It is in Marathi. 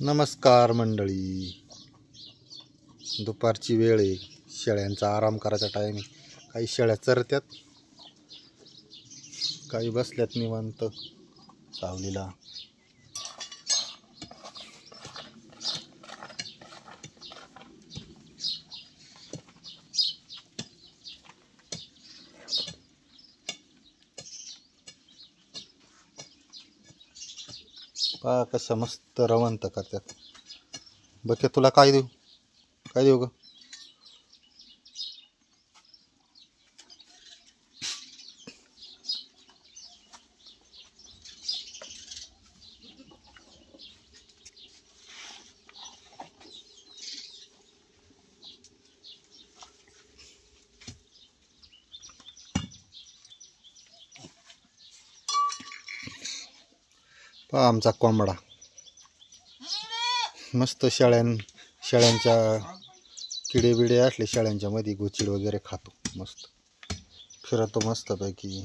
नमस्कार मंडळी, दुपारची वेळ आहे. शेळ्यांचा आराम करायचा टाइम आहे. काही शेळ्या चरत्यात, काही बसल्यात निवांत सावलीला. पहा कसं मस्त रवंत करतात. बघ तुला काय देऊ, काय देऊ ग? पहा आमचा कोंबडा मस्त शेळ्यांच्या किडे बिडे असले शेळ्यांच्या मध्ये गोचिड वगैरे खातो. मस्त फिरतो मस्त पैकी.